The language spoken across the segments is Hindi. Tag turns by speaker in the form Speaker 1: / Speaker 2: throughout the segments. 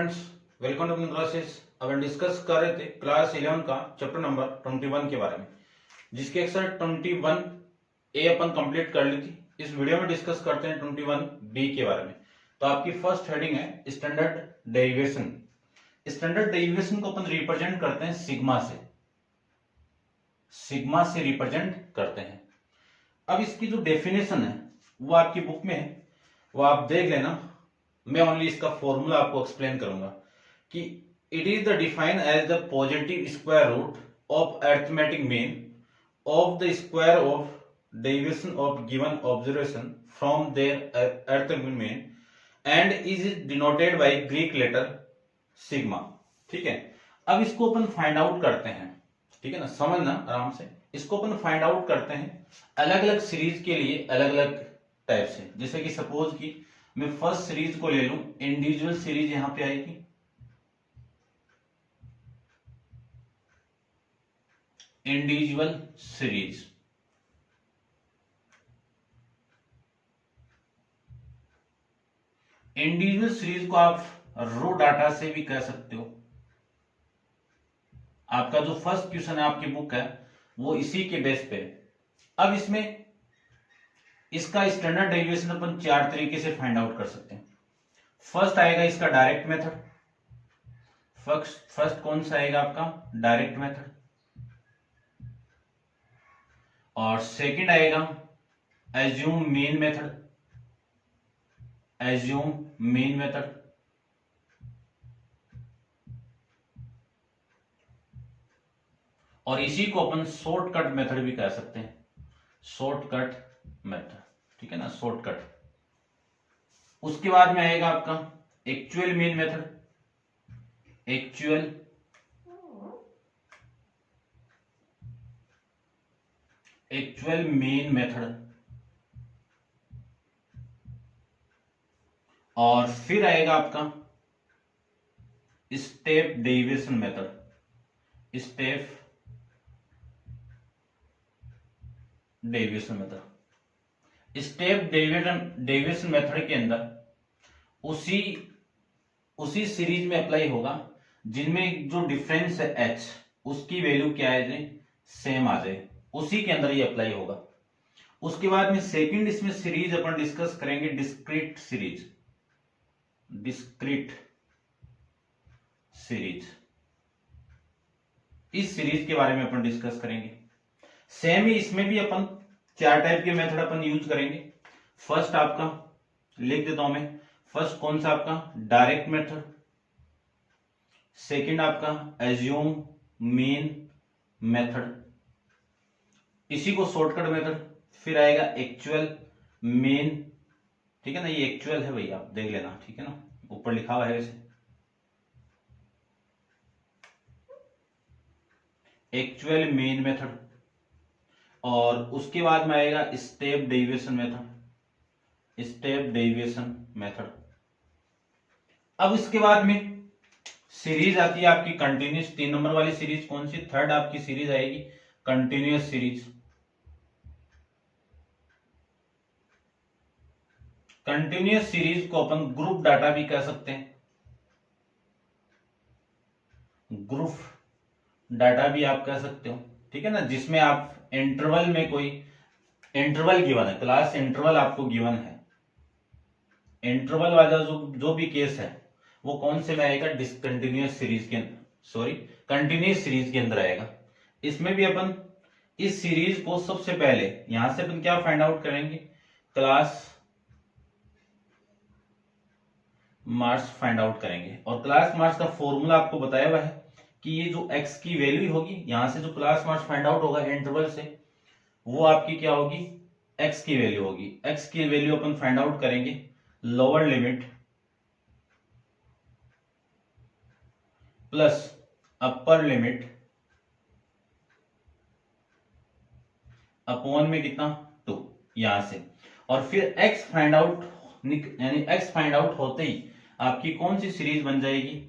Speaker 1: फ्रेंड्स, वेलकम टू अपनी क्लासेस। अब हम डिस्कस कर रहे थे क्लास 11 का चैप्टर नंबर 21 के बारे में, जिसकी एक्सरसाइज 21 ए अपन कंप्लीट कर ली थी। इस वीडियो में डिस्कस करते हैं 21 बी के बारे में। तो आपकी फर्स्ट हेडिंग है स्टैंडर्ड डेरिवेशन। स्टैंडर्ड डेरिवेशन को अपन रिप्रेजेंट करते हैं सिग्मा से रिप्रेजेंट करते हैं। अब इसकी जो डेफिनेशन है वो आपकी बुक में है, वो आप देख लेना। मैं ओनली इसका फॉर्मूला आपको एक्सप्लेन करूंगा कि it is the define as the positive square root of arithmetic mean of the square of derivation of given observation from their arithmetic mean and is denoted by Greek letter sigma. ठीक है, अब इसको अपन फाइंड आउट करते हैं। ठीक है ना, समझना आराम से। इसको अपन फाइंड आउट करते हैं अलग अलग सीरीज के लिए अलग अलग टाइप से। जैसे कि सपोज कि मैं फर्स्ट सीरीज को ले लूं, इंडिविजुअल सीरीज यहां पे आएगी। इंडिविजुअल सीरीज को आप रो डाटा से भी कह सकते हो। आपका जो फर्स्ट क्वेश्चन है आपकी बुक है वो इसी के बेस पे। अब इसमें इसका स्टैंडर्ड डेरिवेशन अपन चार तरीके से फाइंड आउट कर सकते हैं। फर्स्ट आएगा इसका डायरेक्ट मेथड। फर्स्ट कौन सा आएगा आपका? Direct method. और सेकंड आएगा एज्यूम मीन मेथड। और इसी को अपन शॉर्टकट मेथड भी कह सकते हैं, शॉर्टकट मेथड। ठीक है ना, शॉर्टकट। उसके बाद में आएगा आपका actual mean method. Actual mean method. और फिर आएगा आपका step derivation method. Step derivation method के अंदर उसी सीरीज में अप्लाई होगा जिनमें जो डिफरेंस है h, उसकी वैल्यू क्या है, सेम आ जाए, उसी के अंदर ये अप्लाई होगा। उसके बाद में सेकंड इसमें सीरीज अपन डिस्कस करेंगे डिस्क्रीट सीरीज। इस सीरीज के बारे में अपन डिस्कस करेंगे। सेम ही इसमें भी अपन चार टाइप के मेथड अपन यूज करेंगे। फर्स्ट आपका लिख देता हूं मैं। फर्स्ट कौन सा आपका? Direct method. सेकंड आपका एज्यूम मीन मेथड, इसी को शॉर्टकट मेथड। फिर आएगा एक्चुअल मीन। ठीक है ना, ये एक्चुअल है भैया, आप देख लेना। ठीक है ना, ऊपर लिखा हुआ है वैसे एक्चुअल मीन मेथड। और उसके बाद में आएगा स्टेप डेरिवेशन मेथड। अब इसके बाद में सीरीज आती है आपकी कंटिन्यूस। 3 नंबर वाली सीरीज कौन सी? थर्ड आपकी सीरीज आएगी कंटिन्यूस सीरीज। कंटिन्यूस सीरीज को अपन ग्रुप डाटा भी कह सकते हैं। ग्रुप डाटा भी आप कह सकते हो। ठीक है ना, जिसमें आप इंटरवल में कोई इंटरवल गिवन है, क्लास इंटरवल आपको गिवन है। इंटरवल वाला जो भी केस है वो कौन से में आएगा? कंटिन्यूस सीरीज के अंदर आएगा। इसमें भी अपन इस सीरीज को सबसे पहले यहां से अपन क्या फाइंड आउट करेंगे? क्लास मार्क्स फाइंड आउट करेंगे। और क्लास मार्क्स का फॉर्मूला आपको बताया हुआ है कि ये जो x की वैल्यू होगी, यहां से जो क्लास मार्क्स फाइंड आउट होगा इंटरवल से, वो आपकी क्या होगी? x की वैल्यू होगी। x की वैल्यू अपन फाइंड आउट करेंगे lower limit plus upper limit upon में कितना? 2, यहां से। और फिर x फाइंड आउट, यानी x फाइंड आउट होते ही आपकी कौन सी सीरीज बन जाएगी?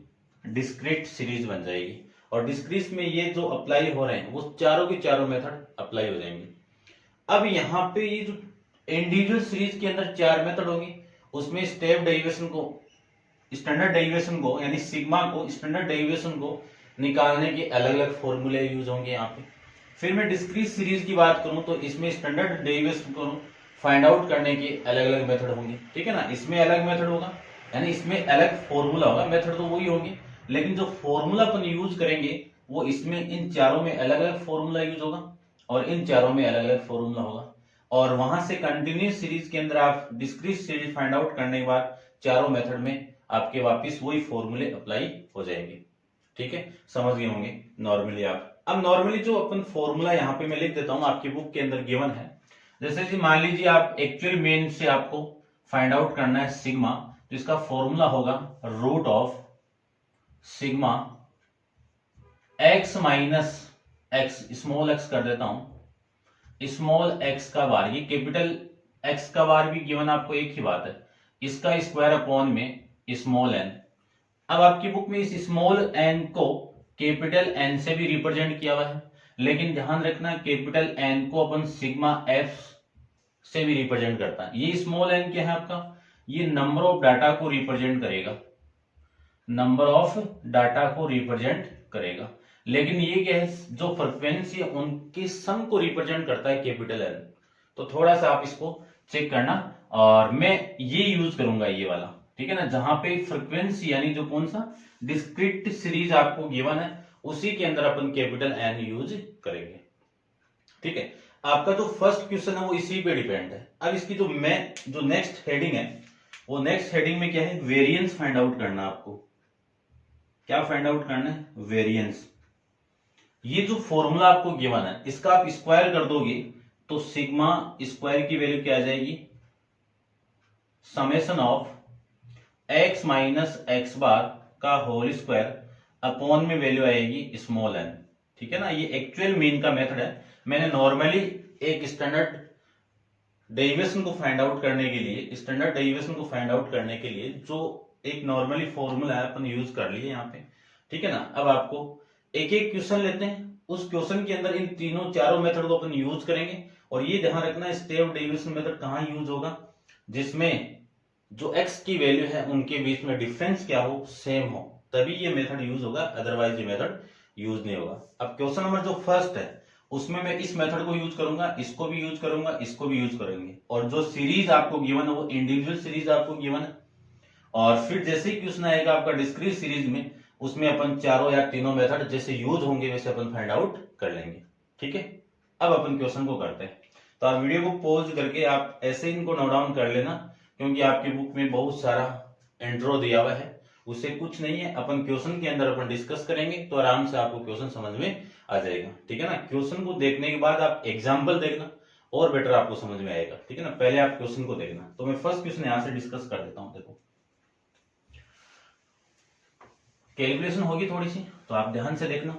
Speaker 1: डिस्क्रीट सीरीज बन जाएगी। और डिस्क्रीट में ये जो अप्लाई हो रहे हैं वो चारों के चारों मेथड अप्लाई हो जाएंगे। अब यहाँ पे ये जो इंडिविजुअल सीरीज के अंदर 4 मेथड होंगे, उसमें स्टेप डेरिवेशन को स्टैंडर्ड डेरिवेशन को यानी सिग्मा को स्टैंडर्ड डेरिवेशन को निकालने के अलग अलग फॉर्मूले यूज होंगे यहाँ पे। फिर मैं डिस्क्रीट सीरीज की बात करूं तो इसमें स्टैंडर्ड डेरिवेशन को फाइंड आउट करने के अलग अलग मेथड होंगे, ठीक है ना। इसमें अलग मेथड होगा यानी इसमें अलग फॉर्मूला होगा, मेथड तो वही होंगे, लेकिन जो फॉर्मूला अपन यूज करेंगे वो इसमें इन चारों में अलग अलग फॉर्मूला यूज होगा और इन चारों में अलग अलग फॉर्मूला होगा। और वहां से कंटिन्यूस सीरीज के अंदर आप डिस्क्रीट सीरीज फाइंड आउट करने के बाद चारों मेथड में आपके वापस वही फॉर्मूले अप्लाई हो जाएंगे, ठीक है। समझ गए होंगे नॉर्मली आप। अब नॉर्मली जो अपन फॉर्मूला यहाँ पे मैं लिख देता हूं, आपकी बुक के अंदर गिवन है। जैसे जी मान लीजिए आप एक्चुअल मीन से आपको फाइंड आउट करना है सिग्मा, तो इसका फॉर्मूला होगा root of sigma X minus X, small X कर देता हूं, स्मॉल एक्स का बार, ये कैपिटल एक्स का बार भी गिवन आपको एक ही बात है, इसका स्क्वायर अपॉन में स्मॉल एन। अब आपकी बुक में इस स्मॉल एन को कैपिटल एन से भी रिप्रेजेंट किया हुआ है, लेकिन ध्यान रखना कैपिटल एन को अपन सिग्मा एफ से भी रिप्रेजेंट करता है। ये स्मॉल एन क्या है आपका, ये नंबर ऑफ डाटा को रिप्रेजेंट करेगा, नंबर ऑफ डाटा को रिप्रेजेंट करेगा, लेकिन ये क्या है, जो फ्रीक्वेंसी है उनके सम को रिप्रेजेंट करता है कैपिटल एन। तो थोड़ा सा आप इसको चेक करना, और मैं ये यूज करूंगा ये वाला, ठीक है ना, जहां पे फ्रीक्वेंसी यानी जो कौन सा डिस्क्रीट सीरीज आपको गिवन है उसी के अंदर अपन कैपिटल एन यूज करेंगे, ठीक है। आपका जो फर्स्ट क्वेश्चन है वो इसी पे डिपेंड है। अब इसकी जो नेक्स्ट हेडिंग है, वो नेक्स्ट हेडिंग में क्या है, वेरिएंस फाइंड आउट करना। आपको क्या फाइंड आउट करना है, वेरिएंस। ये जो फॉर्मूला आपको गिवन है इसका आप स्क्वायर कर दोगे तो सिग्मा स्क्वायर की वैल्यू क्या आ जाएगी, summation of X minus X bar का होल स्क्वायर अपॉन में वैल्यू आएगी स्मॉल एन, ठीक है ना। ये एक्चुअल मीन का मेथड है। मैंने नॉर्मली एक स्टैंडर्ड डेरिवेशन को फाइंड आउट करने के लिए जो एक नॉर्मली फॉर्मूला है अपन यूज कर लिए यहाँ पे, ठीक है ना। अब आपको एक एक क्वेश्चन लेते हैं, उस क्वेश्चन के अंदर इन तीनों चारों मेथड को अपन यूज करेंगे। और ये ध्यान रखना स्टेप डेरिवेशन मेथड कहाँ यूज होगा, जिसमें जो x की वैल्यू है उनके बीच में डिफरेंस क्या हो, सेम हो, तभी ये मेथड यूज होगा, अदरवाइज ये मेथड यूज नहीं होगा। अब क्वेश्चन नंबर जो फर्स्ट है उसमें मैं इस मेथड को यूज करूंगा, इसको भी यूज करूंगा, इसको भी यूज करेंगे, और जो सीरीज आपको गिवन है वो इंडिविजुअल सीरीज आपको गिवन है। और फिर जैसे ही क्वेश्चन आएगा आपका डिस्क्रीट सीरीज में, उसमें अपन चारों या तीनों मेथड जैसे यूज होंगे वैसे अपन फाइंड आउट कर लेंगे, ठीक है। अब अपन क्वेश्चन को करते हैं। तो आप वीडियो को पॉज करके आप ऐसे इनको नोट डाउन कर लेना, क्योंकि आपकी बुक में बहुत सारा इंट्रो दिया हुआ है, उससे कुछ नहीं है। अपन क्वेश्चन के अंदर अपन डिस्कस करेंगे तो आराम से आपको क्वेश्चन समझ में आ जाएगा, ठीक है ना। क्वेश्चन को देखने के बाद आप एग्जाम्पल देखना और बेटर आपको समझ में आएगा, ठीक है ना। पहले आप क्वेश्चन को देखना। तो मैं फर्स्ट क्वेश्चन यहां से डिस्कस कर देता हूं। देखो कैलकुलेशन होगी थोड़ी सी, तो आप ध्यान से देखना,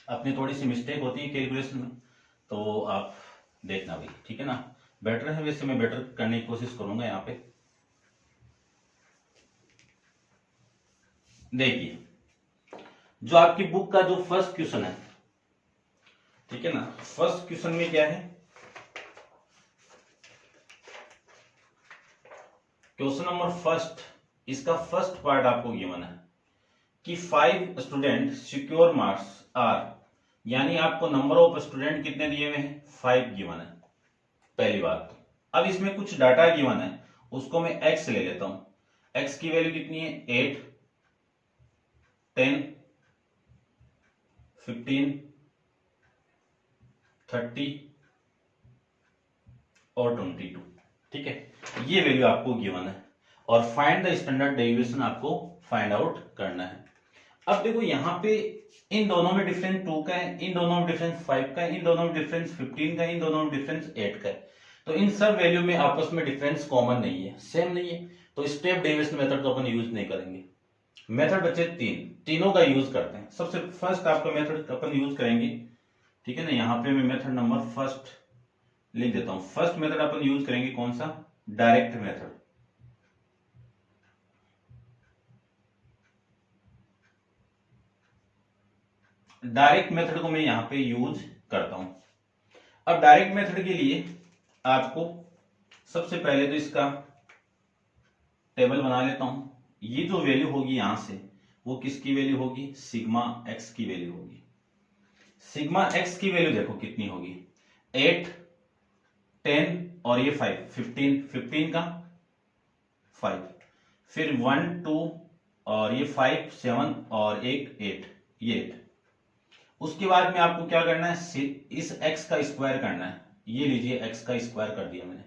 Speaker 1: अपनी थोड़ी सी मिस्टेक होती है कैलकुलेशन में, तो आप देखना भाई, ठीक है ना। बेटर है, वैसे मैं बेटर करने की कोशिश करूंगा। यहाँ पे देखिए, जो आपकी बुक का जो फर्स्ट क्वेश्चन है, ठीक है ना, फर्स्ट क्वेश्चन में क्या है, क्वेश्चन नंबर फर्स्ट, इसका फर्स्ट पार्ट आपको गिवन है कि 5 स्टूडेंट सिक्योर मार्क्स आर, यानी आपको नंबर ऑफ स्टूडेंट कितने दिए हुए हैं, 5 गिवन है, पहली बात। अब इसमें कुछ डाटा गिवन है, उसको मैं x ले लेता हूं। x की वैल्यू कितनी है, 8, 10, 15, 30 और 22, ठीक है। ये वैल्यू आपको गिवन है और फाइंड द स्टैंडर्ड डेविएशन आपको फाइंड आउट करना है। अब देखो यहाँ पे इन दोनों में डिफरेंस 2 का है, इन दोनों में डिफरेंस 5 का है, इन दोनों में डिफरेंस 15 का है, इन दोनों में डिफरेंस 8 का है। तो इन सब वैल्यू में आपस में डिफरेंस कॉमन नहीं है, सेम नहीं है, तो स्टेप डेविएशन मेथड तो अपन यूज नहीं करेंगे। मेथड बचे तीनों का यूज करते हैं। सबसे फर्स्ट आपका मेथड अपन यूज करेंगे, ठीक है ना। यहाँ पे मैं मेथड नंबर फर्स्ट लिख देता हूं। फर्स्ट मेथड अपन यूज करेंगे कौन सा, डायरेक्ट मेथड। डायरेक्ट मेथड को मैं यहां पे यूज करता हूं। अब डायरेक्ट मेथड के लिए आपको सबसे पहले तो इसका टेबल बना लेता हूं। ये जो वैल्यू होगी यहां से वो किसकी वैल्यू होगी, सिग्मा एक्स की वैल्यू होगी। सिग्मा एक्स की वैल्यू देखो कितनी होगी, 8 10 और ये 5 15, 15 का 5, फिर 1 2 और ये 5 7 और एक 8, ये 8। उसके बाद में आपको क्या करना है, इस x का स्क्वायर करना है। ये लीजिए x का स्क्वायर कर दिया मैंने।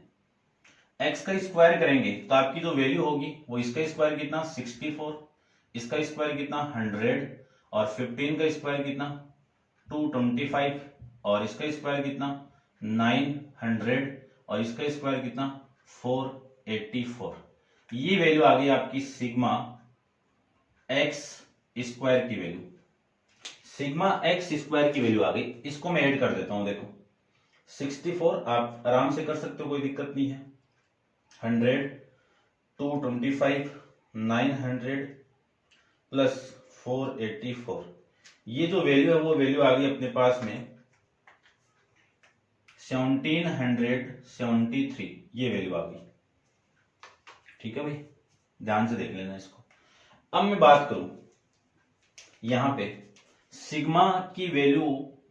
Speaker 1: x का स्क्वायर करेंगे तो आपकी जो वैल्यू होगी वो इसका स्क्वायर कितना 64, इसका स्क्वायर कितना 100 और 15 का स्क्वायर कितना 225 और इसका स्क्वायर कितना 900 और इसका स्क्वायर कितना 484। ये वैल्यू आ गई आपकी सिग्मा एक्स स्क्वायर की वैल्यू। सिग्मा एक्स स्क्वायर की वैल्यू आ गई। इसको मैं ऐड कर देता हूं, देखो 64 आप आराम से कर सकते हो, कोई दिक्कत नहीं है। 100 225 900 प्लस 484, ये जो वैल्यू है वो वैल्यू आ गई अपने पास में 1773, ये वैल्यू आ गई। ठीक है भाई, ध्यान से देख लेना इसको। अब मैं बात करूं यहां पे सिग्मा की वैल्यू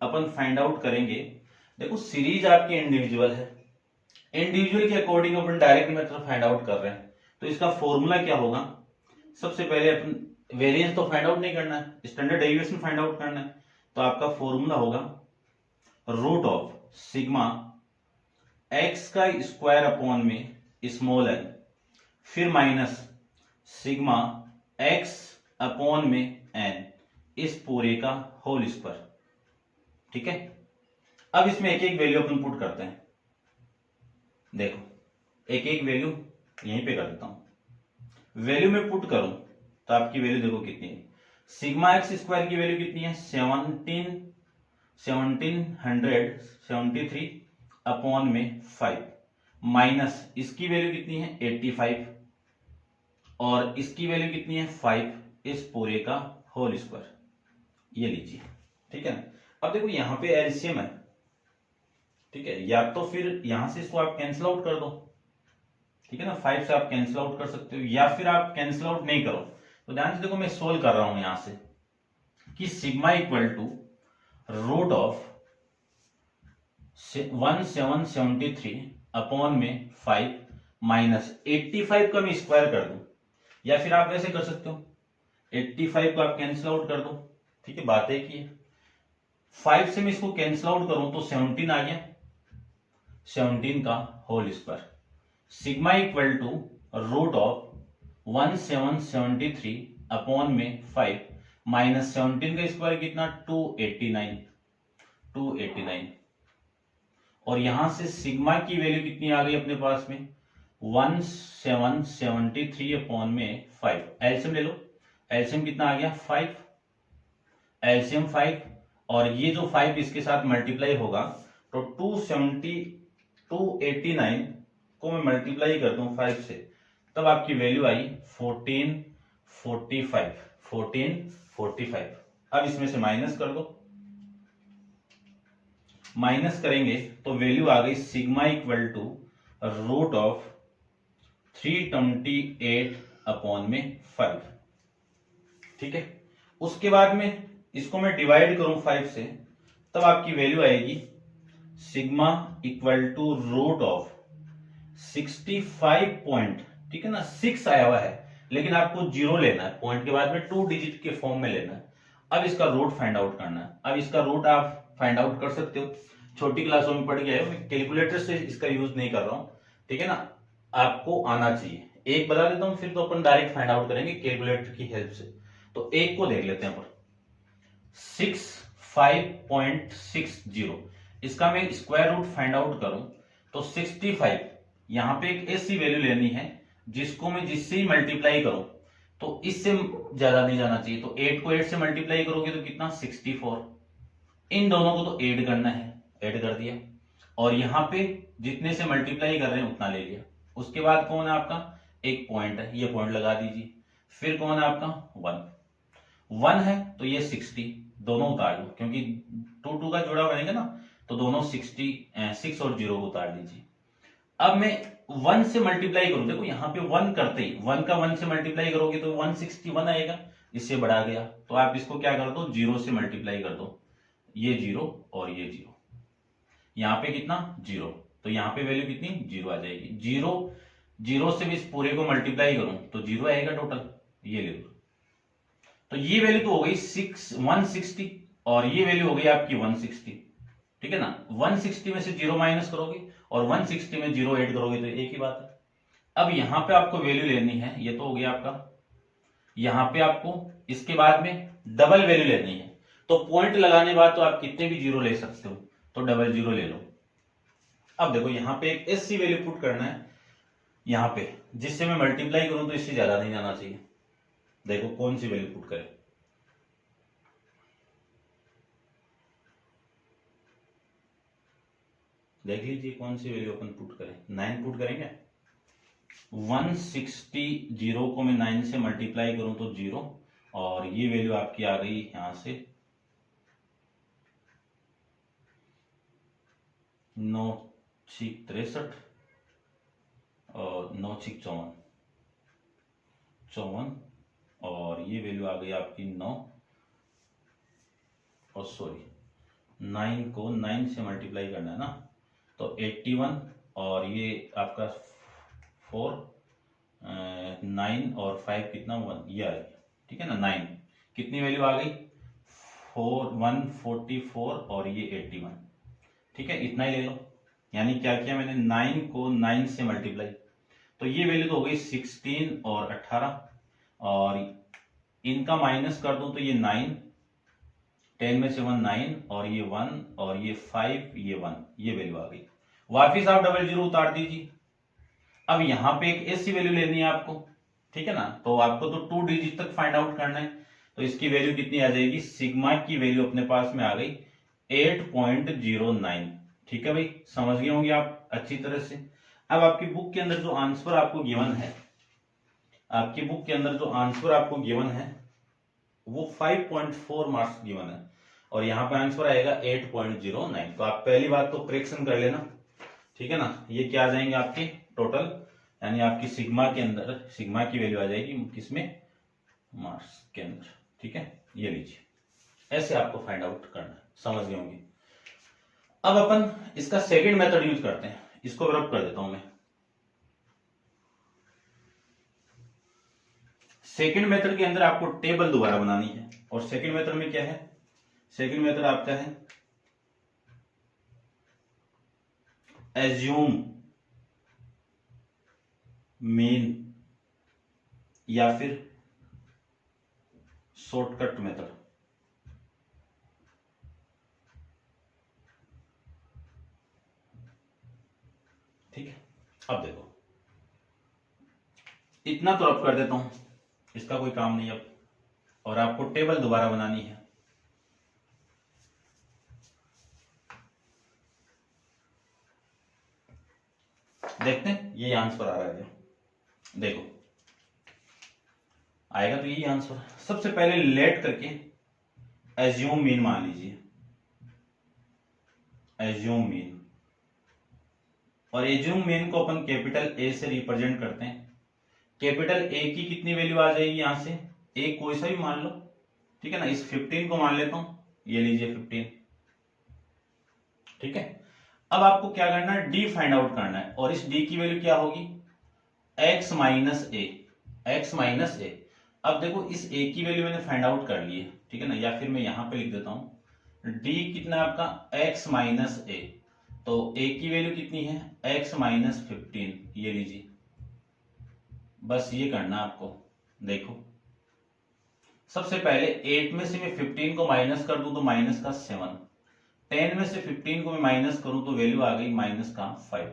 Speaker 1: अपन फाइंड आउट करेंगे। देखो सीरीज आपकी इंडिविजुअल है, इंडिविजुअल के अकॉर्डिंग अपन डायरेक्ट मेथड फाइंड आउट कर रहे हैं, तो इसका फॉर्मूला क्या होगा, सबसे पहले अपन वेरिएंस तो फाइंड आउट नहीं करना है, स्टैंडर्ड डेविएशन फाइंड आउट करना है। तो आपका फॉर्मूला होगा रूट ऑफ सिग्मा एक्स का स्क्वायर अपॉन में स्मॉल एन, फिर माइनस सिग्मा एक्स अपॉन में एन, इस पूरे का होल स्क्वायर। ठीक है, अब इसमें एक एक वैल्यू अपन पुट करते हैं। देखो एक एक वैल्यू यहीं पे कर देता हूं। वैल्यू में पुट करूं तो आपकी वैल्यू देखो कितनी है, सिग्मा एक्स स्क्वायर की वैल्यू कितनी है 1773 अपॉन में 5, माइनस इसकी वैल्यू कितनी है 85 और इसकी वैल्यू कितनी है 5, इस पूरे का होल स्क्वायर। ये लीजिए, ठीक है। अब देखो यहां पे एलसीएम है, ठीक है, या तो फिर यहां से इसको आप कैंसिल आउट कर दो, ठीक है ना, 5 से आप कैंसिल आउट कर सकते हो, या फिर आप कैंसिल आउट नहीं करो तो ध्यान से देखो मैं सोल्व कर रहा हूं यहां से कि sigma equal to root of 1773 upon में 5 माइनस 85 का मैं स्क्वायर कर दूं, या फिर आप ऐसे कर सकते हो 85 को आप कैंसिल आउट कर दो, ठीक है, बात एक ही है। 5 से मैं इसको कैंसिल आउट करूं तो 17 आ गया, 17 का whole square. Sigma equal to root of 1773 upon में 5 माइनस 17 का स्क्वायर कितना 289 और यहां से सिग्मा की वैल्यू कितनी आ गई अपने पास में 1773 अपॉन में 5। एलसीएम ले लो, एलसीएम कितना आ गया 5, एलसीएम 5 और ये जो 5 इसके साथ मल्टीप्लाई होगा तो 289 को मैं मल्टीप्लाई करता हूं 5 से, तब आपकी वैल्यू आई 1445। अब इसमें से माइनस कर दो, माइनस करेंगे तो वैल्यू आ गई sigma equal to root of 328 upon में 5। ठीक है, उसके बाद में इसको मैं डिवाइड करूं 5 से, तब आपकी वैल्यू आएगी sigma equal to root of 65 point, ठीक है ना, 6 आया हुआ है लेकिन आपको 0 लेना है, पॉइंट के बाद में 2 डिजिट के फॉर्म में लेना है। अब इसका रूट फाइंड आउट करना है। अब इसका रूट आप फाइंड आउट कर सकते हो, छोटी क्लासों में पढ़ गए हो, मैं कैलकुलेटर से इसका यूज नहीं कर रहा हूं, ठीक है ना, आपको आना चाहिए। एक बता देता हूं, फिर तो अपन डायरेक्ट फाइंड आउट करेंगे कैलकुलेटर की हेल्प से। तो एक को देख लेते हैं अपन, 65.60, इसका मैं स्क्वायर रूट फाइंड आउट करूं तो 65, यहां पे एक ऐसी वैल्यू लेनी है जिसको मैं जिससे ही मल्टीप्लाई करूं तो इससे ज्यादा नहीं जाना चाहिए। तो 8 को 8 से मल्टीप्लाई करोगे तो कितना 64, इन दोनों को तो ऐड करना है, ऐड कर दिया, और यहां पे जितने से मल्टीप्लाई कर रहे हैं उतना ले लिया। उसके बाद कौन है आपका, एक पॉइंट है, ये पॉइंट लगा दीजिए। फिर कौन है आपका 1 है तो ये 60, दोनों उतार लो क्योंकि 2 2 का जोड़ा बनेगा ना, तो दोनों 6 और 0 को उतार दीजिए। अब मैं 1 से मल्टीप्लाई करूं, देखो यहाँ पे 1 करते ही 1 का 1 से मल्टीप्लाई करोगे तो 161 आएगा, इससे बढ़ा गया तो आप इसको क्या कर दो 0 से मल्टीप्लाई कर दो, ये 0 और ये 0, यहाँ पे कितना 0, तो यहाँ पे वैल्यू कितनी 0 आ जाएगी। 0 0 से भी इस पूरे को मल्टीप्लाई करूं तो 0 आएगा टोटल, ये ले लो। तो ये वैल्यू तो हो गई 160 और ये वैल्यू हो गई आपकी 160, ठीक है ना। 160 में से 0 माइनस करोगे और 160 में 0 ऐड करोगे तो एक ही बात है। अब यहां पे आपको वैल्यू लेनी है, ये तो हो गया आपका, यहां पे आपको इसके बाद में डबल वैल्यू लेनी है, तो पॉइंट लगाने बाद तो आप कितने भी 0 ले सकते हो, तो डबल 0 ले लो। अब देखो यहां पे एक ऐसी वैल्यू पुट करना है यहां पे जिससे मैं मल्टीप्लाई करूं तो इससे ज्यादा नहीं जाना चाहिए। देखो कौन सी वैल्यू पुट करें, देख लीजिए कौन सी वैल्यू अपन पुट करें। 9 पुट करेंगे। 160 0 को मैं 9 से मल्टीप्लाई करूं तो 0 और ये वैल्यू आपकी आ गई यहां से 9 6 63 और 9 6 54 और ये वैल्यू आ गई आपकी 9 और सॉरी 9 को 9 से मल्टीप्लाई करना है ना, तो 81 और ये आपका 4 9 और 5 कितना 1, ये आ गया, ठीक है ना। 9 कितनी वैल्यू आ गई 144 और ये 81, ठीक है, इतना ही ले लो। यानी क्या किया मैंने 9 को 9 से मल्टीप्लाई, तो ये वैल्यू तो हो गई 16 और 18 और इनका माइनस कर दूं तो ये 9, 10 में से 1 9 और ये 1 और ये 5 ये 1, ये वैल्यू आ गई। वापिस आप डबल 0 उतार दीजिए। अब यहां पे एक ऐसी वैल्यू लेनी है आपको, ठीक है ना, तो आपको तो 2 डिजिट तक फाइंड आउट करना है, तो इसकी वैल्यू कितनी आ जाएगी, सिग्मा की वैल्यू अपने पास में आ गई 8.09, ठीक है भाई, समझ गए होंगे आप अच्छी तरह से। अब आपकी बुक के अंदर जो आंसर आपको गिवन है, आपकी बुक के अंदर जो आंसर आपको गिवन है वो 5.4 मार्क्स गिवन है और यहाँ पे आंसर आएगा 8.09। तो आप पहली बात तो करेक्शन कर लेना, ठीक है ना। ये क्या आ जाएंगे आपके टोटल, यानी आपकी सिग्मा के अंदर सिग्मा की वैल्यू आ जाएगी किसमें, मार्क्स के अंदर, ठीक है। ये लीजिए, ऐसे आपको फाइंड आउट करना है, समझ गए होंगे। अब अपन इसका सेकंड मेथड यूज करते हैं, इसको रब कर देता हूं मैं। सेकंड मेथड के अंदर आपको टेबल दोबारा बनानी है और सेकंड मेथड में क्या है, सेकंड मेथड आपका है एज्यूम मीन या फिर शॉर्टकट मेथड। ठीक है, अब देखो इतना तो रब कर देता हूं, इसका कोई काम नहीं अब, और आपको टेबल दोबारा बनानी है। देखते हैं ये आंसर आ रहा है, देखो आएगा तो यही आंसर। सबसे पहले लेट करके एज्यूम मीन मान लीजिए, एज्यूम मीन, और एज्यूम मीन को अपन कैपिटल ए से रिप्रेजेंट करते हैं। कैपिटल ए की कितनी वैल्यू आ जाएगी, यहां से ए कोई सा भी मान लो, ठीक है ना। इस 15 को मान लेता हूं, ये लीजिए 15, ठीक है। अब आपको क्या करना है, डी फाइंड आउट करना है, और इस डी की वैल्यू क्या होगी, x माइनस ए, एक्स माइनस ए। अब देखो इस a की वैल्यू मैंने फाइंड आउट कर ली है, ठीक है ना, या फिर मैं यहां पे लिख देता हूं d कितना आपका x माइनस ए, तो a की वैल्यू कितनी है x माइनस 15, ये लीजिए, बस ये करना आपको। देखो सबसे पहले 8 में से मैं 15 को माइनस कर दूं तो माइनस का 7, 10 में से 15 को मैं माइनस करूं तो वैल्यू आ गई माइनस का 5,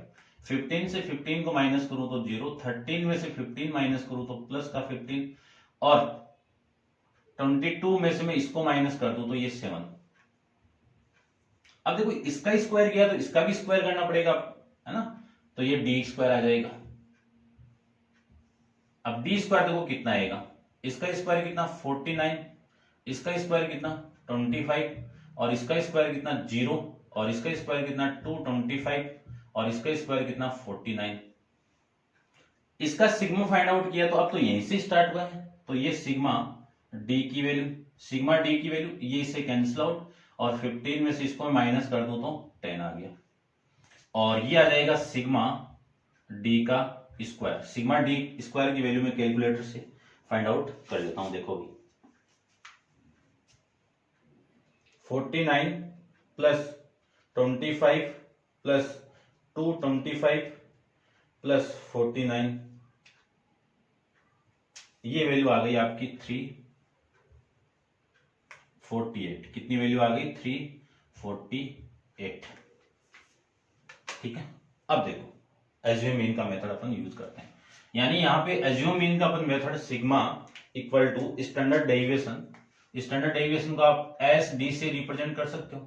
Speaker 1: 15 से 15 को माइनस करूं तो 0, 13 में से 15 माइनस करूं तो प्लस का 15, और 22 में से मैं इसको माइनस कर दूं तो ये 7। अब देखो इसका स्क्वायर किया तो इसका भी स्क्वायर करना पड़ेगा, है ना, तो ये डी स्क्वायर आ जाएगा। अब डी स्क्वायर देखो कितना आएगा, इसका स्क्वायर कितना 49, इसका स्क्वायर कितना 25, और इसका स्क्वायर कितना 0, और इसका स्क्वायर कितना 225, और इसका स्क्वायर कितना 49। इसका सिग्मा फाइंड आउट किया तो अब तो यहीं से स्टार्ट हुआ है, तो ये सिग्मा डी की वैल्यू ये इसे कैंसिल आउट, और 15 में से इसको माइनस कर दूं तो 10 आ गया, और ये आ जाएगा सिग्मा डी का स्क्वायर। सिग्मा डी स्क्वायर की वैल्यू में कैलकुलेटर से फाइंड आउट कर लेता हूं, देखो भी 49 प्लस 25 प्लस 225 प्लस 49, ये वैल्यू आ गई आपकी 348। कितनी वैल्यू आ गई 348। ठीक है, अब देखो एज्यूम मीन का मेथड अपन यूज करते हैं, यानी यहाँ पे एज्यूम मीन का अपन method sigma equal to standard deviation को आप एस डी से रिप्रेजेंट कर सकते हो।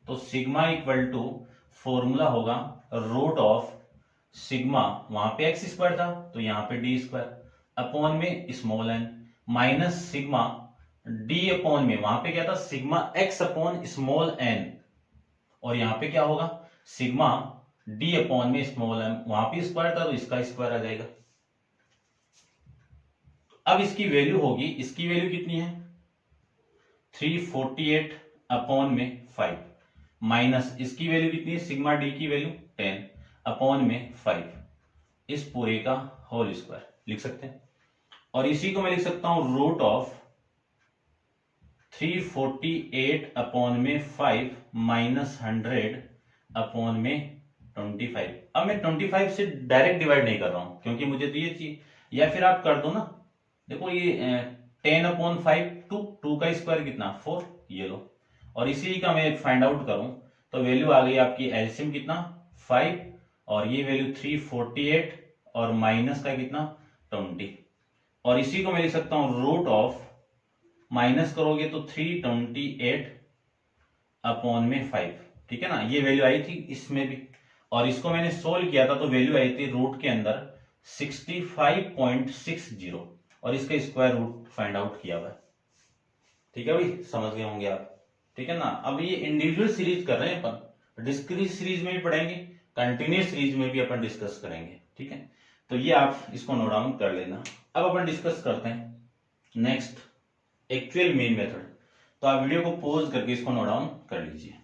Speaker 1: तो सिग्मा इक्वल टू फॉर्मूला होगा रूट ऑफ सिग्मा, वहां पे एक्स स्क्वायर था तो यहाँ पे डी स्क्वायर अपॉन में small N, minus sigma D upon में, वहां पे क्या था sigma X upon small N, और यहाँ पे क्या होगा सिग्मा डी अपॉन में स्मॉल एम, वहां पे स्क्वायर था तो इसका स्क्वायर आ जाएगा। अब इसकी वैल्यू होगी, इसकी वैल्यू कितनी है 348 अपॉन में 5, माइनस इसकी वैल्यू कितनी है सिग्मा डी की वैल्यू 10 अपॉन में 5, इस पूरे का होल स्क्वायर लिख सकते हैं। और इसी को मैं लिख सकता हूं रूट ऑफ 348 अपॉन में 5 माइनस 100 अपॉन में 25। अब मैं 25 से डायरेक्ट डिवाइड नहीं कर रहा हूं क्योंकि मुझे तो ये चाहिए, या फिर आप कर दो ना, देखो ये 10 अपॉन 5 2 का स्क्वायर कितना 4, ये लो, और इसी का मैं फाइंड आउट करूं तो वैल्यू आ गई आपकी एलसीएम कितना 5, और ये वैल्यू 348 और माइनस का कितना 20, और इसी को मैं लिख सकता हूं रूट ऑफ, माइनस करोगे तो 328 अपॉन में 5, ठीक है ना, ये वैल्यू आई थी इसमें भी, और इसको मैंने सोल्व किया था तो वैल्यू आई थी रूट के अंदर 65.60, और इसका स्क्वायर रूट फाइंड आउट किया हुआ है। ठीक है भाई, समझ गए होंगे आप, ठीक है ना। अब ये इंडिविजुअल सीरीज कर रहे हैं अपन, डिस्क्रीट सीरीज में भी पढ़ेंगे, कंटिन्यूस सीरीज में भी अपन डिस्कस करेंगे, ठीक है। तो ये आप इसको नोट डाउन कर लेना। अब अपन डिस्कस करते हैं नेक्स्ट एक्चुअल मीन मेथड। तो आप वीडियो को पॉज करके इसको नोट डाउन कर लीजिए।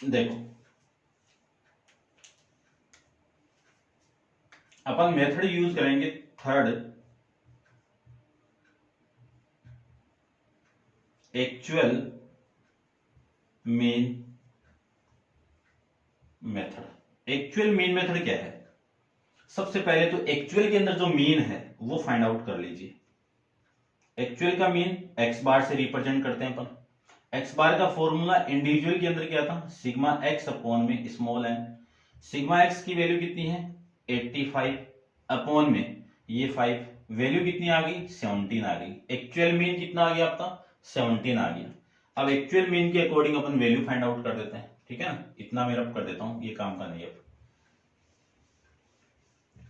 Speaker 1: देखो अपन मेथड यूज करेंगे third actual mean method. Actual mean method क्या है, सबसे पहले तो एक्चुअल के अंदर जो मीन है वो फाइंड आउट कर लीजिए। एक्चुअल का मीन एक्स बार से रिप्रेजेंट करते हैं अपन। एक्स बार का फॉर्मूला इंडिविजुअल के अंदर क्या था सिग्मा एक्स अपॉन में स्मॉल एन। सिग्मा एक्स की वैल्यू कितनी है 85 अपॉन में ये 5, वैल्यू कितनी आ गई 17 आ गई। एक्चुअल मीन कितना आ गया आपका 17 आ गया। अब एक्चुअल मीन के अकॉर्डिंग अपन वैल्यू फाइंड आउट कर देते हैं, ठीक है ना। इतना मैं रब कर देता हूं, ये काम का नहीं।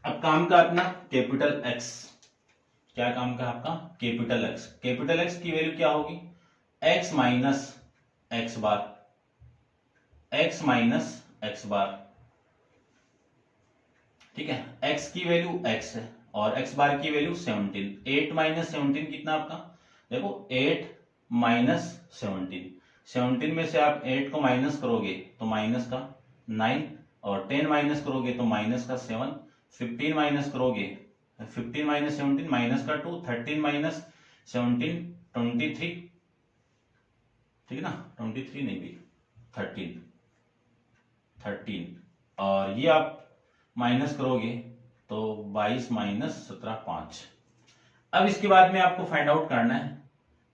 Speaker 1: अब काम का अपना कैपिटल एक्स, क्या काम का आपका कैपिटल एक्स। कैपिटल एक्स की वैल्यू क्या होगी एक्स माइनस एक्स बार, एक्स माइनस एक्स बार, ठीक है। एक्स की वैल्यू एक्स है और एक्स बार की वैल्यू 17। 8 माइनस 17 कितना आपका, देखो 8 माइनस 17, 17 में से आप 8 को माइनस करोगे तो माइनस का 9, और 10 माइनस करोगे तो माइनस का 7, 15 माइनस करोगे 15 माइनस 17 माइनस का 2, 13 माइनस 17 23, ठीक है ना, 23 नहीं भी 13, और ये आप माइनस करोगे तो 22 माइनस 17 5। अब इसके बाद में आपको फाइंड आउट करना है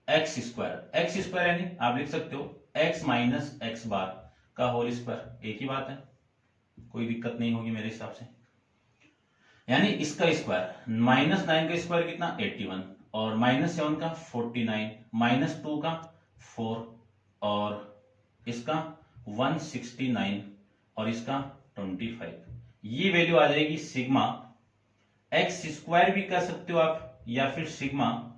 Speaker 1: एक्स स्क्वायर। एक्स स्क्वायर यानी आप लिख सकते हो एक्स माइनस एक्स बार का होल स्क्वायर, एक ही बात है, कोई दिक्कत नहीं होगी मेरे हिसाब से। यानी इसका स्क्वायर माइनस 9 का स्क्वायर कितना 81, और माइनस 7 का 49, माइनस 2 का 4, और इसका 169, और इसका 25। ये वैल्यू आ जाएगी सिग्मा एक्स स्क्वायर भी कह सकते हो आप, या फिर sigma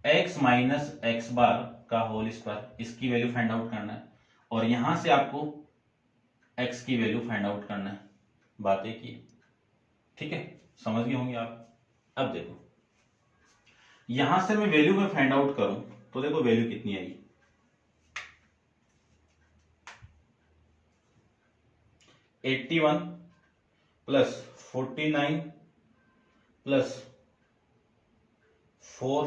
Speaker 1: X minus X bar का होल स्क्वायर। इसकी वैल्यू फाइंड आउट करना है, और यहां से आपको एक्स की वैल्यू फाइंड आउट करना है, बात एक ही है। ठीक है, समझ गए होंगे आप। अब देखो यहां से मैं वैल्यू में फाइंड आउट करूं तो देखो वैल्यू कितनी आई, 81 प्लस 49 प्लस 4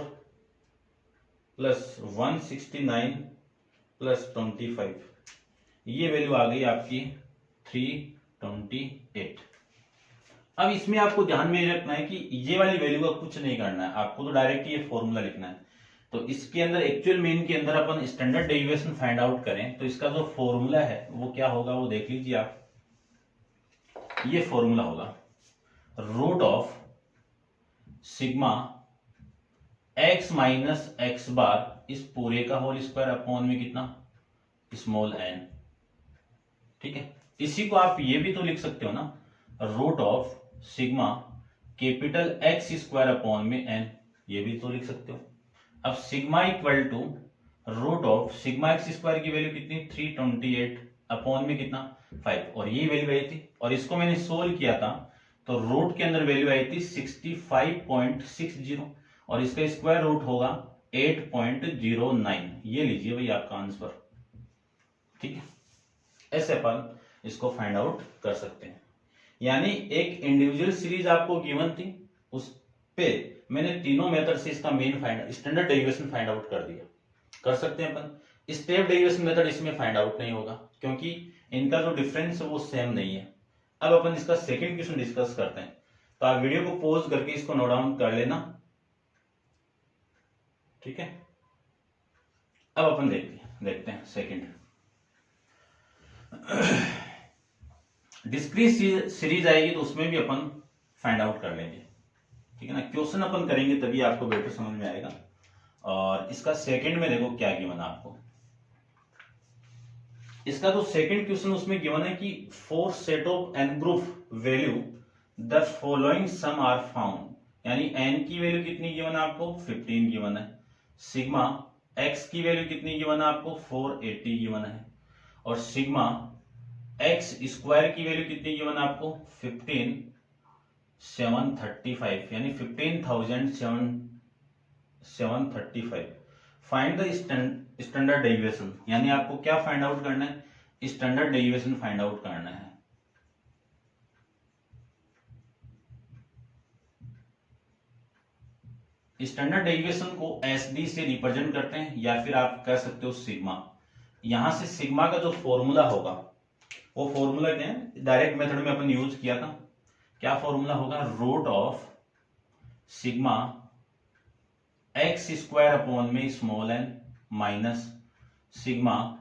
Speaker 1: प्लस 169 प्लस 25, ये वैल्यू आ गई आपकी 328। अब इसमें आपको ध्यान में रखना है कि ये वाली वैल्यू का कुछ नहीं करना है, आपको तो डायरेक्ट ये फॉर्मूला लिखना है। तो इसके अंदर एक्चुअल मीन के अंदर अपन स्टैंडर्ड डेविएशन फाइंड आउट करें तो इसका जो फॉर्मूला है वो क्या होगा, वो देख लीजिए आप। ये फॉर्मूला होगा root of sigma X minus X bar इस पूरे का होल स्क्वायर अपॉन में कितना, स्मॉल एन। ठीक है, इसी को आप ये भी तो लिख सकते हो ना, root of sigma capital X square upon में एन, ये भी तो लिख सकते हो। अब sigma equal to root of sigma X square की वैल्यू कितनी, 328 अपॉन में कितना 5, और ये वैल्यू आई थी, और इसको मैंने सोल्व किया था तो रूट के अंदर वैल्यू आई थी 65.60, और इसका स्क्वायर रूट होगा 8.09। ये लीजिए भाई आपका आंसर। ठीक है, ऐसे अपन इसको फाइंड आउट कर सकते हैं। यानी एक इंडिविजुअल सीरीज आपको गिवन थी, उस पे मैंने तीनों मेथड से इसका main find standard derivation find out कर दिया। कर सकते हैं अपन। स्टेप डेरिवेशन मेथड इसमें फाइंड आउट नहीं होगा क्योंकि इनका जो डिफरेंस है वो सेम नहीं है। अब अपन इसका सेकंड क्वेश्चन डिस्कस करते हैं, तो आप वीडियो को पॉज करके इसको नोट डाउन कर लेना। ठीक है, अब अपन देखते हैं सेकंड। डिस्क्रीट सीरीज आएगी तो उसमें भी अपन फाइंड आउट कर लेंगे। ठीक है ना, क्वेश्चन अपन करेंगे तभी आपको बेटर समझ में आएगा। और इसका सेकंड में देखो क्या गिवन है आपको। इसका जो सेकंड क्वेश्चन उसमें गिवन है कि for set of N group value the following sum are found, यानी एन की वैल्यू कितनी गिवन है आपको, 15 गिवन है। सिग्मा एक्स की वैल्यू कितनी गिवन है आपको, 480 गिवन है। और सिग्मा एक्स स्क्वायर की वैल्यू कितनी गिवन है आपको, 15,735, यानी 15,735। फाइंड द स्टैंडर्ड डेविएशन, यानी आपको क्या फाइंड आउट करना है, स्टैंडर्ड डेविएशन फाइंड आउट करना है। स्टैंडर्ड डेविएशन को एसडी से रिप्रेजेंट करते हैं या फिर आप कह सकते हो सिग्मा। यहां से सिग्मा का जो फॉर्मूला होगा वो फॉर्मूला क्या है, डायरेक्ट मेथड में अपन यूज किया था। क्या फॉर्मूला होगा, root of sigma X square upon में small N minus sigma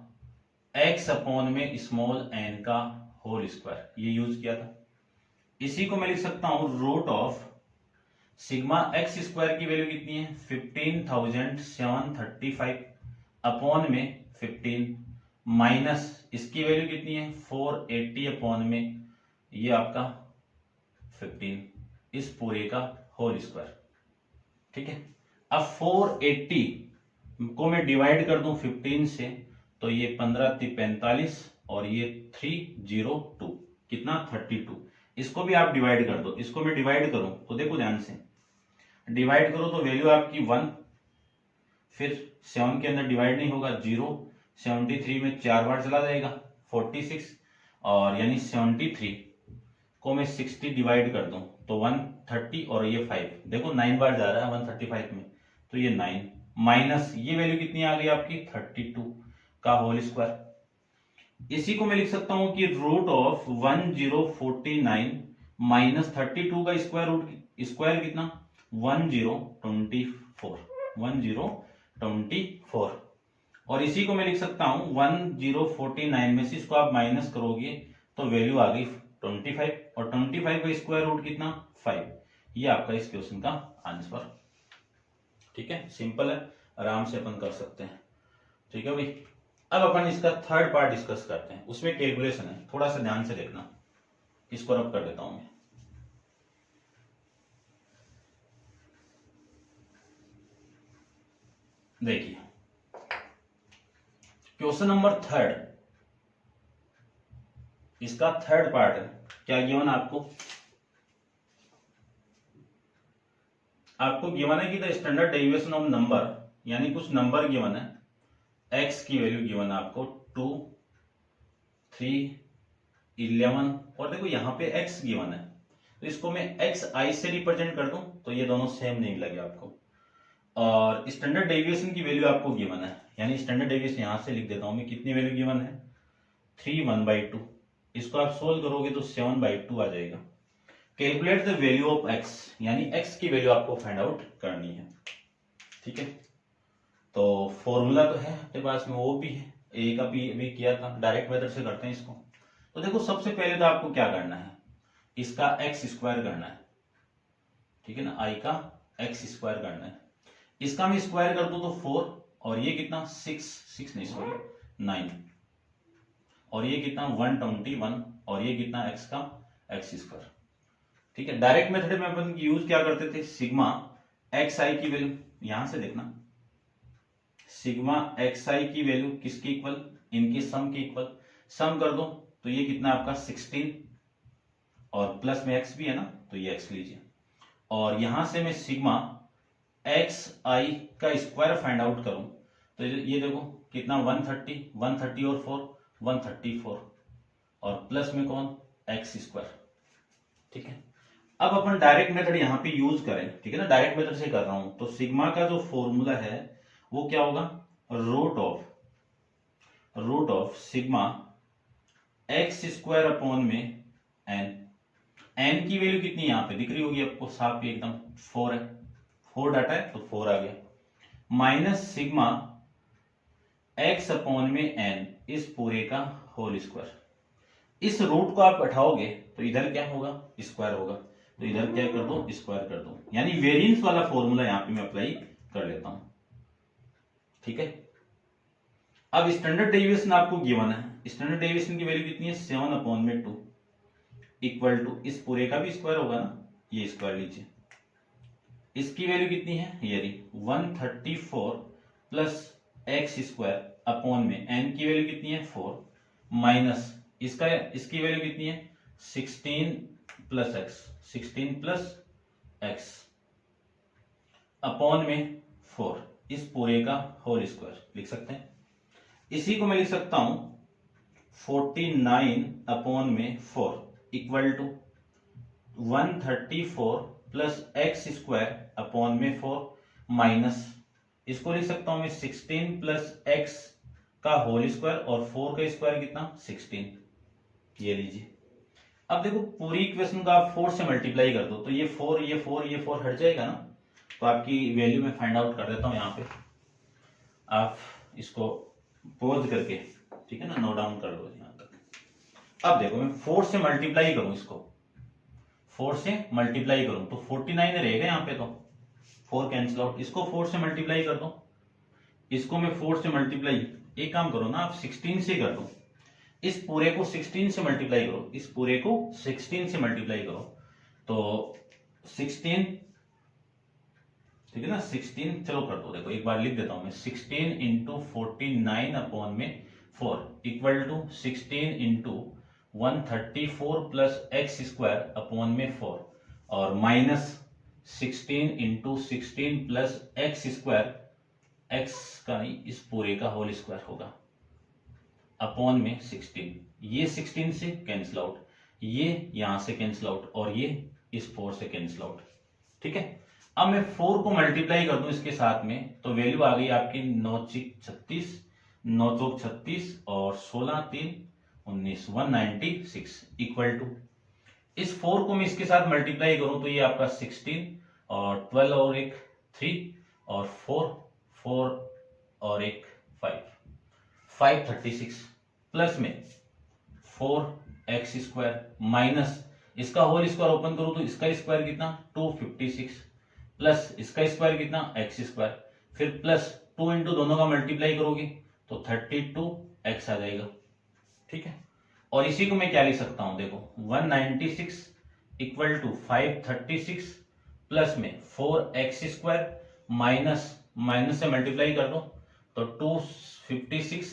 Speaker 1: X upon में स्मॉल एन का होल स्क्वायर, ये यूज किया था। इसी को मैं लिख सकता हूं root of sigma X square की वैल्यू कितनी है, 15,735 अपॉन में 15 माइनस इसकी वैल्यू कितनी है, 480 अपॉन में ये आपका 15, इस पूरे का होल स्क्वायर। ठीक है, अब 480 को मैं डिवाइड कर दूं 15 से तो ये 15×45 और ये 302 कितना 32। इसको भी आप डिवाइड कर दो, इसको मैं डिवाइड करूं तो देखो ध्यान से, डिवाइड करो तो वैल्यू आपकी 1, फिर 7 के अंदर डिवाइड नहीं होगा 0, 73 में 4 बार चला जाएगा 46, और यानी 73 को मैं 60 डिवाइड कर दूं तो 130 और ये 5, देखो 9 बार जा रहा है 135 में, तो ये 9 माइनस ये वैल्यू कितनी आ गई आपकी 32 का होल स्क्वायर। इसी को मैं लिख सकता हूं कि रूट ऑफ 1049 माइनस 32 का स्क्वायर रूट, स्क्वायर कितना 1024, और इसी को मैं लिख सकता हूं 1049 में से इसको आप माइनस करोगे तो वैल्यू आ गई 25, और 25 का स्क्वायर रूट कितना 5। ये आपका इस क्वेश्चन का आंसर। ठीक है, सिंपल है, आराम से अपन कर सकते हैं। ठीक है भाई, अब अपन इसका थर्ड पार्ट डिस्कस करते हैं, उसमें कैलकुलेशन है, थोड़ा सा ध्यान से देखना। इसको रब कर देता हूं मैं। देखिए क्वेश्चन नंबर थर्ड, इसका थर्ड पार्ट है। क्या गिवन आपको गिवन है कि the standard derivation of number, यानी कुछ नंबर गिवन है, एक्स की वैल्यू गिवन है आपको 2, 3, 11 और देखो यहाँ पे एक्स गिवन है, तो इसको मैं एक्स आई से रिप्रेजेंट कर दूं तो ये दोनों सेम नहीं लगे आपको। और स्टैंडर्ड डेविएशन की वैल्यू आपको गिवन है, यानी स्टैंडर्ड डेविएशन यहां से लिख देता हूं मैं, कितनी वैल्यू गिवन है 3 1/2। इसको आप सोल्व करोगे तो 7/2 आ जाएगा। Calculate the value of x, यानी एक्स की वैल्यू आपको फाइंड आउट करनी है। ठीक है, तो फॉर्मूला तो है आपके पास में, वो भी है, ए का भी किया था, डायरेक्ट मेथड से करते हैं इसको। तो देखो सबसे पहले तो आपको क्या करना है, इसका एक्स स्क्वायर करना है। ठीक है ना, आई का एक्स स्क्वायर करना है। इसका मैं स्क्वायर कर दूं तो 4, और ये कितना 6 नहीं सॉरी 9, और ये कितना 121, और ये कितना एक्स का एक्स स्क्वायर। ठीक है, डायरेक्ट मेथड में अपन यूज क्या करते थे, सिग्मा एक्स आई की वैल्यू, यहां से देखना सिग्मा एक्स आई की वैल्यू किसकी इक्वल, इनकी सम की इक्वल। सम कर दो तो ये कितना आपका 16, और प्लस में एक्स भी है ना, तो ये एक्स लीजिए। और यहां से मैं सिग्मा एक्स आई का स्क्वायर फाइंड आउट करूं तो ये देखो कितना 130 और 4 134, और प्लस में कौन एक्स स्क्वायर। ठीक है, अब अपन डायरेक्ट मेथड यहां पे यूज करें। ठीक है ना, डायरेक्ट मेथड से कर रहा हूं तो सिग्मा का जो फॉर्मूला है वो क्या होगा, root of sigma X square upon में एन की वैल्यू कितनी यहां पे दिख रही होगी आपको साफ एकदम, 4 है, 4 डाटा है तो 4 आ गया, माइनस सिग्मा एक्स अपॉन में एन इस पूरे का होल स्क्वायर। इस रूट को आप उठाओगे तो इधर क्या होगा, स्क्वायर होगा, तो इधर क्या कर दो, स्क्वायर कर दो, यानी वेरिएंस वाला फॉर्मूला यहां पे मैं अप्लाई कर लेता हूं। ठीक है, अब स्टैंडर्ड डेविएशन आपको गिवन है, स्टैंडर्ड डेविएशन की वैल्यू कितनी है 7/2 इक्वल टू, इस पूरे का भी स्क्वायर होगा ना, ये स्क्वायर लीजिए, इसकी वैल्यू कितनी है ये रही 134 प्लस एक्स स्क्वायर अपॉन में एन की वैल्यू कितनी है 4, माइनस इसकी वैल्यू कितनी है 16 प्लस एक्स अपॉन में 4, इस पूरे का होल स्क्वायर लिख सकते हैं। इसी को मैं लिख सकता हूं 49 अपॉन में 4 equal to 134 plus X square upon में 4, माइनस इसको लिख सकता हूं मैं 16 प्लस एक्स का होल स्क्वायर, और 4 का स्क्वायर कितना 16, ये लीजिए। अब देखो पूरी इक्वेशन का आप 4 से मल्टीप्लाई कर दो तो ये 4 ये 4 ये 4 हट जाएगा ना, तो आपकी वैल्यू मैं फाइंड आउट कर देता हूं। यहां पे आप इसको पॉज करके, ठीक है ना, नोट डाउन कर लो यहां तक। अब देखो मैं 4 से मल्टीप्लाई करूं, इसको 4 से मल्टीप्लाई करूं तो 49 रहेगा यहां पे, तो 4 कैंसिल आउट, इसको 4 से मल्टीप्लाई कर दो, इसको मैं 4 से मल्टीप्लाई, एक काम करो ना आप 16 से कर दो, इस पूरे को 16 से मल्टीप्लाई करो, इस पूरे को 16 से मल्टीप्लाई करो तो 16, ठीक है ना 16, चलो कर दो, देखो एक बार लिख देता हूं मैं 16 इंटू 49 अपॉन में 4 equal to 16 into 134 plus X square upon में 4, और minus 16 into 16 plus X square, X का नहीं इस पूरे का होल स्क्वायर होगा, अपॉन में 16, ये 16 से कैंसिल आउट, ये यहां से कैंसिल आउट, और ये इस 4 से कैंसिल आउट। ठीक है, अब मैं 4 को मल्टीप्लाई कर दूं इसके साथ में तो वैल्यू आ गई आपकी 9 चौक 36 और 16 3 19 196 इक्वल टू, इस 4 को मैं इसके साथ मल्टीप्लाई करूं तो ये आपका 16 और 12 और एक 3 और 4 और एक 536 प्लस में 4x स्क्वायर माइनस इसका होल स्क्वायर ओपन करूं तो इसका स्क्वायर कितना 256 प्लस इसका स्क्वायर कितना x स्क्वायर, फिर प्लस 2 इंटू दोनों का मल्टीप्लाई करोगे तो 32x आ जाएगा। ठीक है, और इसी को मैं क्या लिख सकता हूं, देखो 196 इक्वल टू 536 प्लस में 4x स्क्वायर माइनस से मल्टीप्लाई कर दो तो 256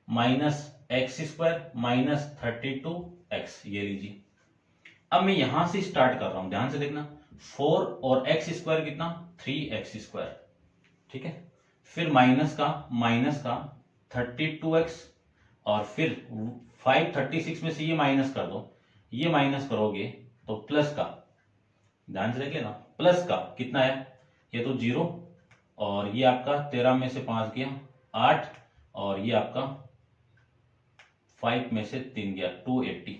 Speaker 1: minus x square minus 32 x, ये लीजिए। अब मैं यहां से स्टार्ट कर रहा हूं, ध्यान से देखना, 4 और एक्स स्क्वायर कितना 3x², ठीक है। फिर माइनस का 32x, और फिर 536 में से ये माइनस कर दो, ये माइनस करोगे तो प्लस का, ध्यान से देख लेना, प्लस का कितना है, ये तो 0, और ये आपका 13 में से 5 गया 8, और ये आपका 5 में से 3 गया 280,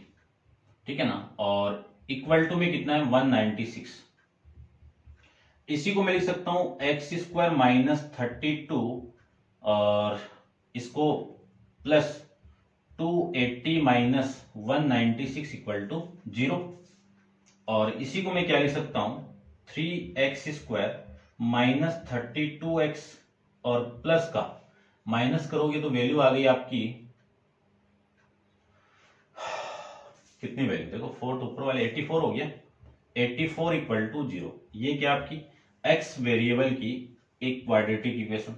Speaker 1: ठीक है ना। और इक्वल टू में कितना है 196। इसी को मैं लिख सकता हूं x² माइनस 32 और इसको प्लस 280 माइनस 196 इक्वल टू 0। और इसी को मैं क्या लिख सकता हूं 3x² माइनस 32x और प्लस का माइनस करोगे तो वैल्यू आ गई आपकी कितनी वैल्यू, देखो 4 तो ऊपर वाले 84 हो गया, 84 इक्वल टू 0। ये क्या आपकी x वेरिएबल की एक क्वाड्रेटिक इक्वेशन।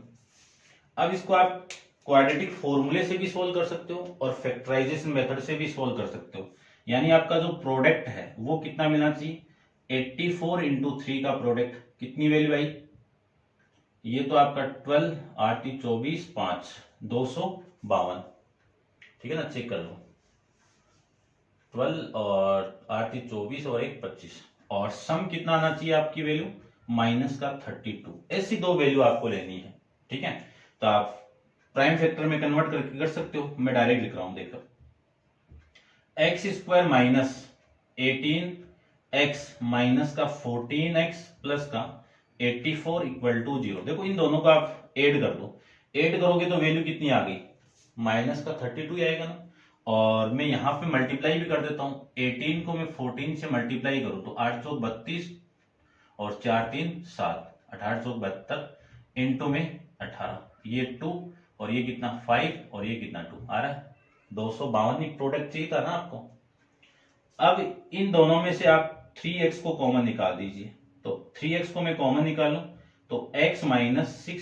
Speaker 1: अब इसको आप क्वाड्रेटिक फॉर्मूले से भी सोल्व कर सकते हो और फैक्टराइजेशन मेथड से भी सोल्व कर सकते हो। यानी आपका जो प्रोडक्ट है वो कितना मिलना चाहिए, 84 इंटू 3 का प्रोडक्ट, कितनी वैल्यू आई, ये तो आपका 12 8 24 5 252, ठीक है ना, चेक कर लो, 12 और 8 24 और 1 25, और सम कितना आना चाहिए आपकी वैल्यू माइनस का 32। ऐसी दो वैल्यू आपको लेनी है, ठीक है। तो आप प्राइम फैक्टर में कन्वर्ट करके कर सकते हो, मैं डायरेक्ट लिख रहा हूं, देखो x² माइनस 18x माइनस का 14x प्लस का 84 इक्वल टू 0। देखो इन दोनों का आप ऐड कर दो, ऐड करोगे तो वैल्यू कितनी आ गई माइनस का 32 आएगा ना। और मैं यहां पे मल्टीप्लाई भी कर देता हूं, 18 को मैं 14 से मल्टीप्लाई करूं तो 8 चौक 32 और 4 3 7, 18 चौक 72 इंटू में 18, ये 2 और ये कितना 5 और ये कितना 2 आ रहा है 252 प्रोडक्ट चाहिए था ना आपको। अब इन दोनों में से आप 3x को कॉमन निकाल दीजिए, तो 3x को मैं कॉमन निकालूं तो x माइनस 6,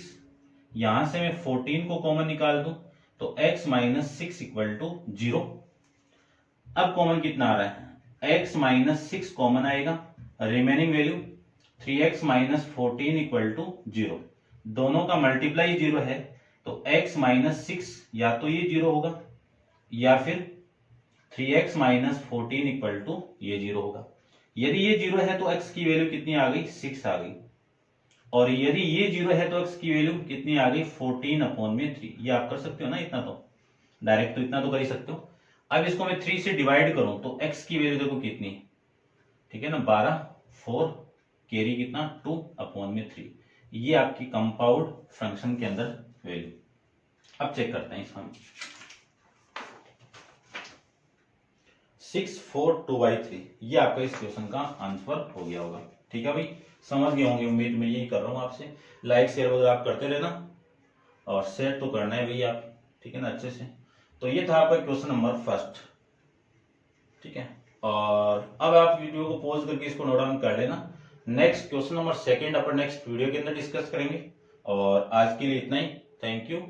Speaker 1: यहां से मैं 14 को कॉमन निकाल दूं तो x माइनस 6 इक्वल टू 0। अब कॉमन कितना आ रहा है, x माइनस 6 कॉमन आएगा, remaining value 3x minus 14 equal to 0। दोनों का मल्टीप्लाई 0 है तो x माइनस 6 या तो ये 0 होगा या फिर 3x माइनस 14 इक्वल टू ये 0 होगा। यदि ये 0 है तो x की वैल्यू कितनी आ गई 6 आ गई, और यदि ये 0 है तो x की वैल्यू कितनी आ गई 14/3। ये आप कर सकते हो ना, इतना तो डायरेक्ट तो इतना तो कर ही सकते हो। अब इसको मैं 3 से डिवाइड करूं तो x की वैल्यू देखो कितनी, ठीक है ना, 12 4 कैरी कितना 2/3। ये आपकी कंपाउंड फंक्शन के अंदर वैल्यू। अब चेक करते हैं इसमें 6 4 2/3, ये आपका इस क्वेश्चन का आंसर हो गया होगा। ठीक है भाई, समझ गए होंगे, उम्मीद मैं यही कर रहा हूँ आपसे। लाइक शेयर वगैरह आप करते रहना, और शेयर तो करना है भाई आप, ठीक है ना, अच्छे से। तो ये था आपका क्वेश्चन नंबर 1, ठीक है। और अब आप वीडियो को पॉज करके इसको नोट डाउन कर लेना। नेक्स्ट क्वेश्चन नंबर 2 अपन नेक्स्ट वीडियो के अंदर डिस्कस करेंगे। और आज के लिए इतना ही, थैंक यू।